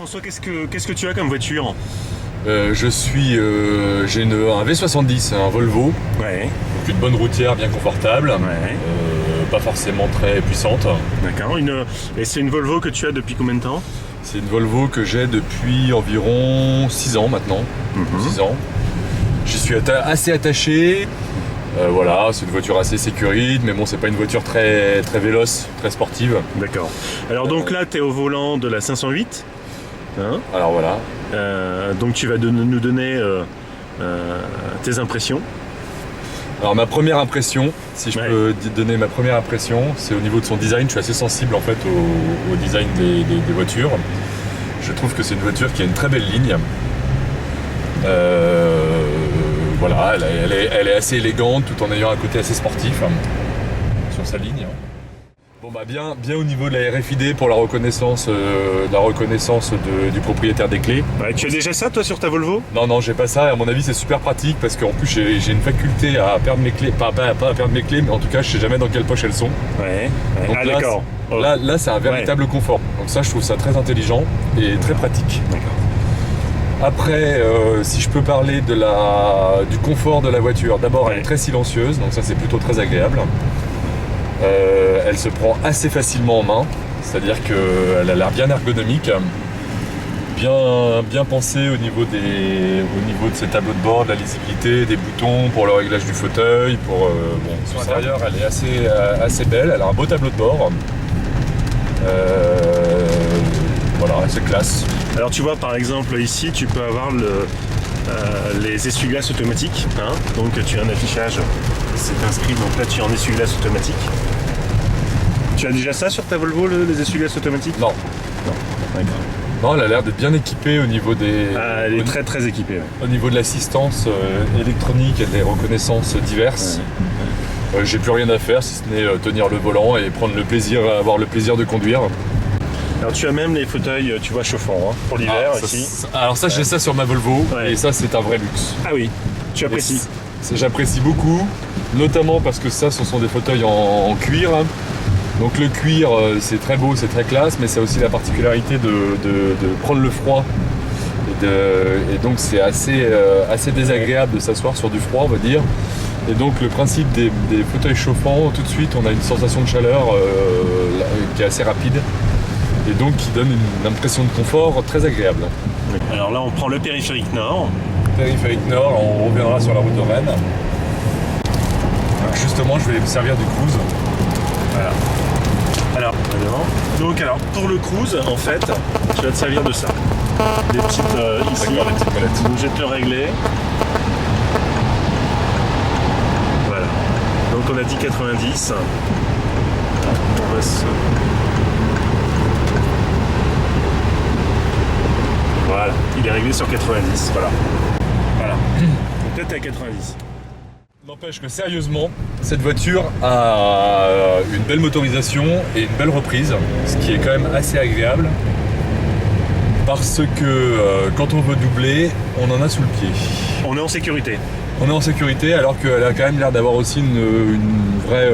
François, qu'est-ce que tu as comme voiture? J'ai un V70, un Volvo, Ouais. donc une bonne routière bien confortable, Ouais. pas forcément très puissante. D'accord. Et c'est une Volvo que tu as depuis combien de temps? C'est une Volvo que j'ai depuis environ 6 ans maintenant. 6 ans. J'y suis assez attaché. Voilà, c'est une voiture assez sécurite, mais bon, c'est pas une voiture très véloce, très sportive. D'accord. Alors donc là, tu es au volant de la 508. Hein? Alors voilà. Donc tu vas nous donner tes impressions. Alors ma première impression, si je Ouais. peux donner ma première impression, c'est au niveau de son design. Je suis assez sensible en fait au design des voitures. Je trouve que c'est une voiture qui a une très belle ligne. Voilà, elle est assez élégante tout en ayant un côté assez sportif sur sa ligne. Bon bah bien au niveau de la RFID pour la reconnaissance, du propriétaire des clés. Ouais, tu as déjà ça toi sur ta Volvo? Non, j'ai pas ça, et à mon avis c'est super pratique parce qu'en plus j'ai une faculté à perdre mes clés, pas à perdre mes clés, mais en tout cas je sais jamais dans quelle poche elles sont. Ouais. Donc Ah là, d'accord. Là c'est un véritable confort. Donc ça je trouve ça très intelligent et très pratique. D'accord. Après, si je peux parler du confort de la voiture, d'abord elle est très silencieuse, donc ça c'est plutôt très agréable. Elle se prend assez facilement en main, c'est-à-dire qu'elle a l'air bien ergonomique, bien pensée au niveau de ses tableaux de bord, de la lisibilité, des boutons pour le réglage du fauteuil. Son intérieur elle est assez belle, elle a un beau tableau de bord. Voilà, c'est classe. Alors tu vois par exemple ici tu peux avoir les essuie-glaces automatiques, hein. Donc tu as un affichage, c'est inscrit, donc là tu es en essuie-glace automatique. Tu as déjà ça sur ta Volvo, les essuie-glaces automatiques? Non, D'accord. non, elle a l'air d'être bien équipée au niveau Elle est très équipée. Ouais. au niveau de l'assistance électronique et des reconnaissances diverses. J'ai plus rien à faire si ce n'est tenir le volant et avoir le plaisir de conduire. Alors tu as même les fauteuils, tu vois, chauffants, hein, pour l'hiver ici. Alors ça, j'ai ça sur ma Volvo, Ouais. et ça c'est un vrai luxe. Ah oui, tu apprécies. J'apprécie beaucoup, notamment parce que ça, ce sont des fauteuils en cuir. Donc le cuir, c'est très beau, c'est très classe, mais c'est aussi la particularité de prendre le froid. Et donc c'est assez désagréable de s'asseoir sur du froid, on va dire. Et donc le principe des fauteuils chauffants, tout de suite on a une sensation de chaleur qui est assez rapide. Et donc qui donne une impression de confort très agréable. Alors là on prend le périphérique nord. Périphérique nord, on reviendra sur la route de Rennes. Donc justement je vais me servir du cruise. Voilà. Alors pour le cruise, en fait, tu vas te servir de ça. Des petites ici. D'accord, des petites molettes. Donc je vais te le régler. Voilà. Donc on a dit 90. On va se... Voilà, il est réglé sur 90. Voilà. Donc là t'es à 90. N'empêche que sérieusement, cette voiture a une belle motorisation et une belle reprise, ce qui est quand même assez agréable. Parce que quand on veut doubler, on en a sous le pied. On est en sécurité. On est en sécurité alors qu'elle a quand même l'air d'avoir aussi une vraie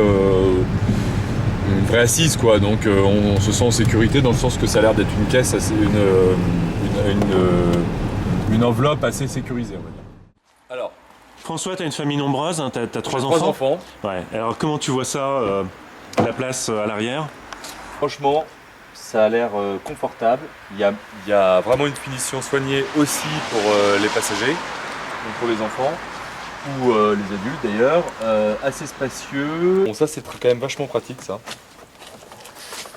assise, quoi. Donc on se sent en sécurité dans le sens que ça a l'air d'être une caisse, une enveloppe assez sécurisée, on va dire. Alors, François, tu as une famille nombreuse, hein, tu as 3 3 enfants. enfants. Ouais. Alors comment tu vois ça, la place à l'arrière? Franchement, ça a l'air confortable. Il y a vraiment une finition soignée aussi pour les passagers, donc pour les enfants ou les adultes d'ailleurs. Assez spacieux. Bon, ça c'est quand même vachement pratique ça.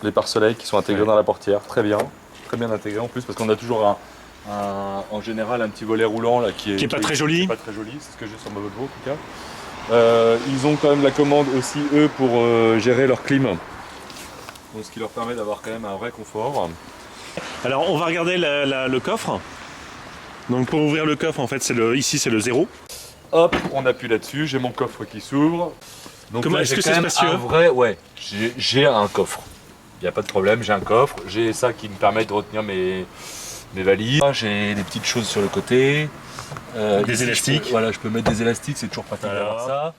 Les pare-soleils qui sont intégrés dans la portière, très bien intégrés en plus parce qu'on a toujours en général un petit volet roulant là qui est pas très joli. Pas très joli, c'est ce que j'ai sur ma Volvo en tout cas. Ils ont quand même la commande aussi eux pour gérer leur clim. Donc ce qui leur permet d'avoir quand même un vrai confort. Alors on va regarder le coffre. Donc pour ouvrir le coffre, en fait, ici c'est le 0. Hop, on appuie là-dessus, j'ai mon coffre qui s'ouvre. Donc Comment là, est-ce j'ai que quand c'est même spacieux? un vrai, ouais, j'ai un coffre. Il n'y a pas de problème, j'ai un coffre. J'ai ça qui me permet de retenir mes valises. J'ai des petites choses sur le côté. Des élastiques. Je peux mettre des élastiques, c'est toujours pratique d'avoir ça.